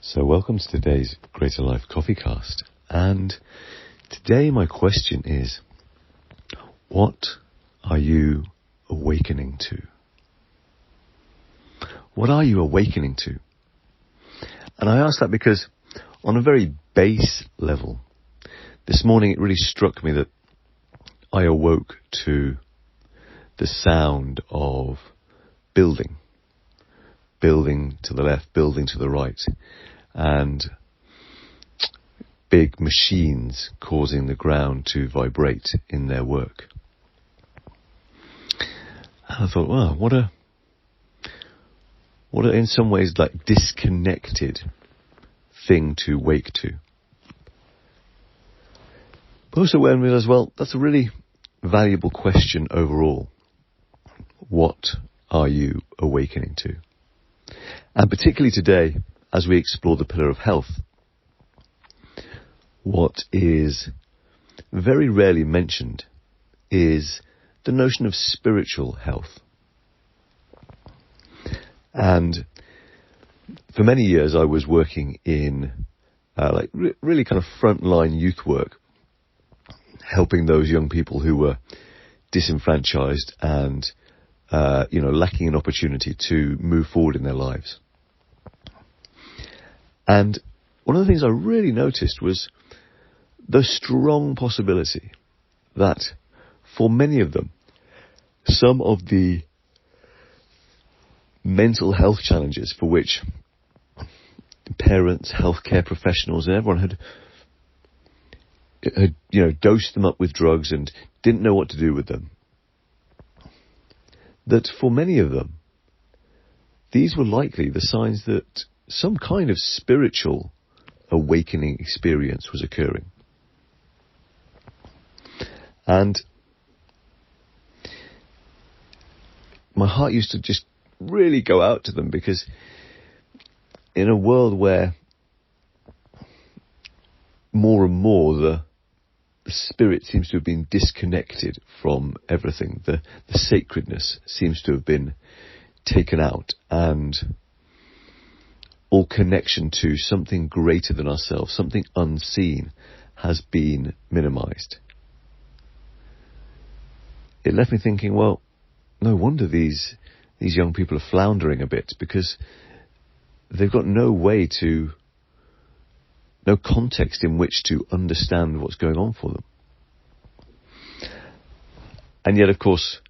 So welcome to today's Greater Life CoffeeCast. And today my question is, what are you awakening to? What are you awakening to? And I ask that because on a very base level, this morning it really struck me that I awoke to the sound of building to the left, building to the right, and big machines causing the ground to vibrate in their work. And I thought, wow, what a in some ways like disconnected thing to wake to. But also when we realize, well, that's a really valuable question overall. What are you awakening to? And particularly today, as we explore the pillar of health, what is very rarely mentioned is the notion of spiritual health. And for many years I was working in really kind of frontline youth work, helping those young people who were disenfranchised and lacking an opportunity to move forward in their lives. And one of the things I really noticed was the strong possibility that for many of them, some of the mental health challenges for which parents, healthcare professionals, and everyone had dosed them up with drugs and didn't know what to do with them, that for many of them, these were likely the signs that some kind of spiritual awakening experience was occurring. And my heart used to just really go out to them, because in a world where more and more the spirit seems to have been disconnected from everything, the sacredness seems to have been taken out, and all connection to something greater than ourselves, something unseen, has been minimized. It left me thinking, well, no wonder these young people are floundering a bit, because they've got no context in which to understand what's going on for them. And yet, of course,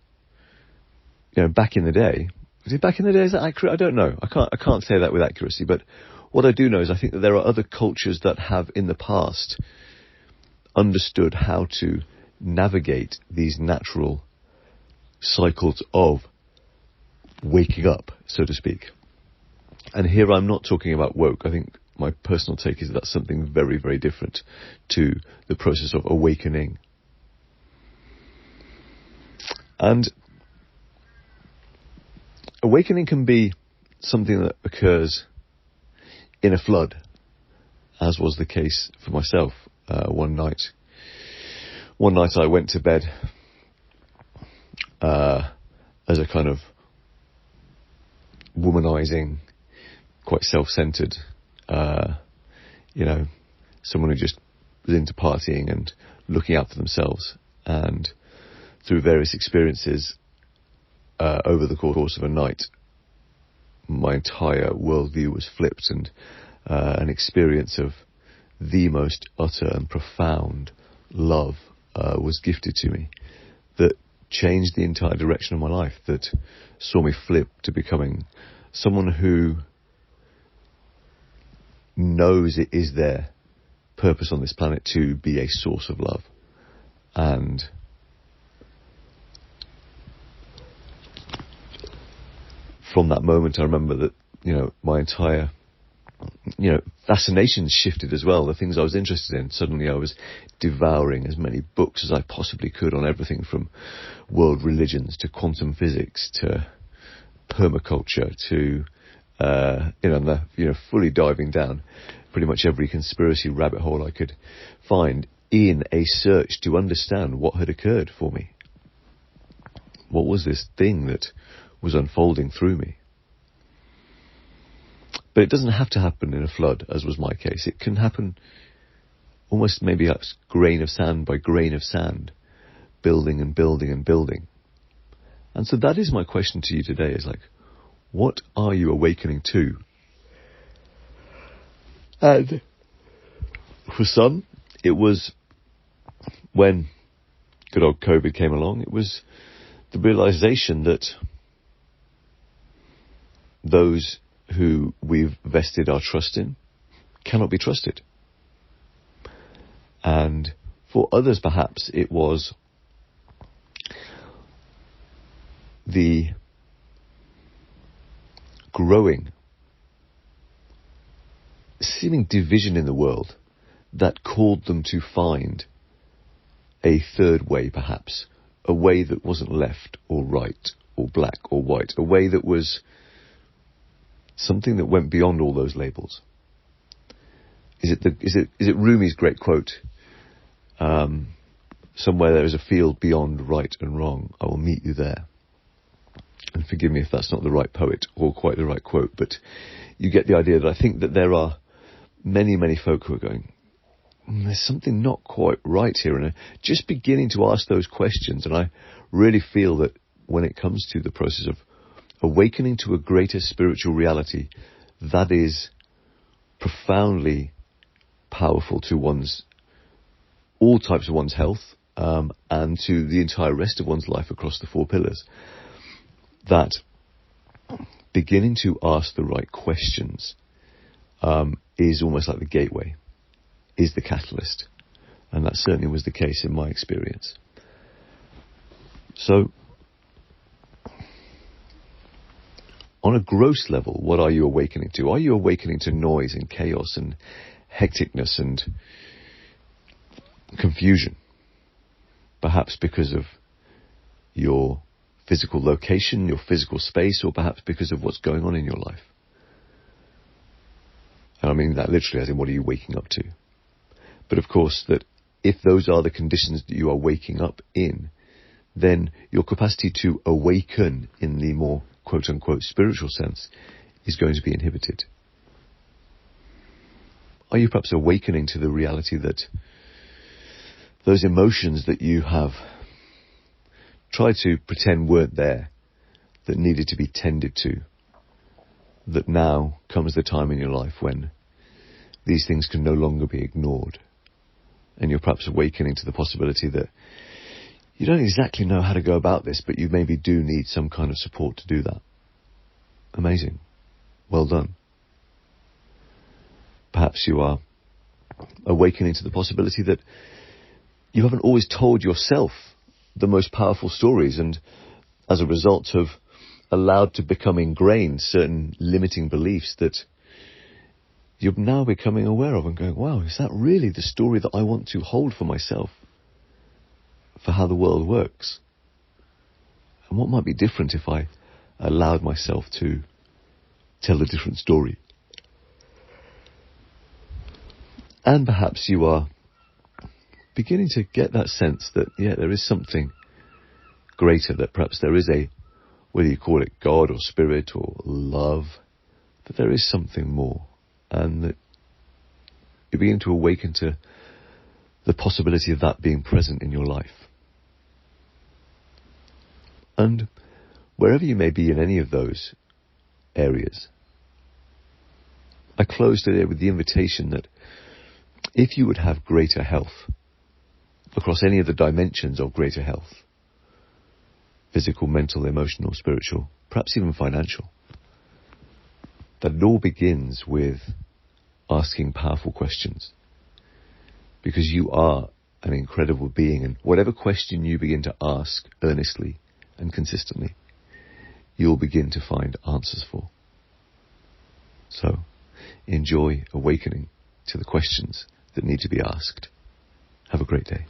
back in the day, is that accurate? I don't know. I can't say that with accuracy, but what I do know is I think that there are other cultures that have in the past understood how to navigate these natural cycles of waking up, so to speak. And here I'm not talking about woke. I think my personal take is that's something very, very different to the process of awakening. And awakening can be something that occurs in a flood, as was the case for myself. One night I went to bed as a kind of womanizing, quite self-centered, someone who just was into partying and looking out for themselves. And through various experiences over the course of a night, my entire worldview was flipped, and an experience of the most utter and profound love was gifted to me that changed the entire direction of my life, that saw me flip to becoming someone who knows it is their purpose on this planet to be a source of love. And from that moment, I remember that, my entire, fascination shifted as well. The things I was interested in, suddenly I was devouring as many books as I possibly could on everything from world religions to quantum physics to permaculture to, fully diving down pretty much every conspiracy rabbit hole I could find in a search to understand what had occurred for me. What was this thing that was unfolding through me? But it doesn't have to happen in a flood, as was my case. It can happen almost maybe like grain of sand by grain of sand, building and building and building. And so that is my question to you today, is like, what are you awakening to? And for some, it was when good old COVID came along, it was the realization that those who we've vested our trust in cannot be trusted. And for others, perhaps, it was the growing, seeming division in the world that called them to find a third way, perhaps, a way that wasn't left or right or black or white, a way that was something that went beyond all those labels. Is it Rumi's great quote? Somewhere there is a field beyond right and wrong. I will meet you there. And forgive me if that's not the right poet or quite the right quote, but you get the idea that I think that there are many, many folk who are going, there's something not quite right here, and are just beginning to ask those questions. And I really feel that when it comes to the process of awakening to a greater spiritual reality, that is profoundly powerful to all types of one's health, and to the entire rest of one's life across the four pillars. That beginning to ask the right questions is almost like the gateway, is the catalyst. And that certainly was the case in my experience. So, on a gross level, what are you awakening to? Are you awakening to noise and chaos and hecticness and confusion? Perhaps because of your physical location, your physical space, or perhaps because of what's going on in your life. And I mean that literally, as in what are you waking up to? But of course, that if those are the conditions that you are waking up in, then your capacity to awaken in the more quote-unquote spiritual sense is going to be inhibited. Are you perhaps awakening to the reality that those emotions that you have tried to pretend weren't there, that needed to be tended to, that now comes the time in your life when these things can no longer be ignored, and you're perhaps awakening to the possibility that you don't exactly know how to go about this, but you maybe do need some kind of support to do that. Amazing. Well done. Perhaps you are awakening to the possibility that you haven't always told yourself the most powerful stories, and as a result have allowed to become ingrained certain limiting beliefs that you're now becoming aware of and going, wow, is that really the story that I want to hold for myself for how the world works? And what might be different if I allowed myself to tell a different story? And perhaps you are beginning to get that sense that, yeah, there is something greater, that perhaps there is a, whether you call it God or spirit or love, that there is something more, and that you begin to awaken to the possibility of that being present in your life. And wherever you may be in any of those areas, I close today with the invitation that if you would have greater health across any of the dimensions of greater health, physical, mental, emotional, spiritual, perhaps even financial, that it all begins with asking powerful questions. Because you are an incredible being, and whatever question you begin to ask earnestly and consistently, you'll begin to find answers for. So, enjoy awakening to the questions that need to be asked. Have a great day.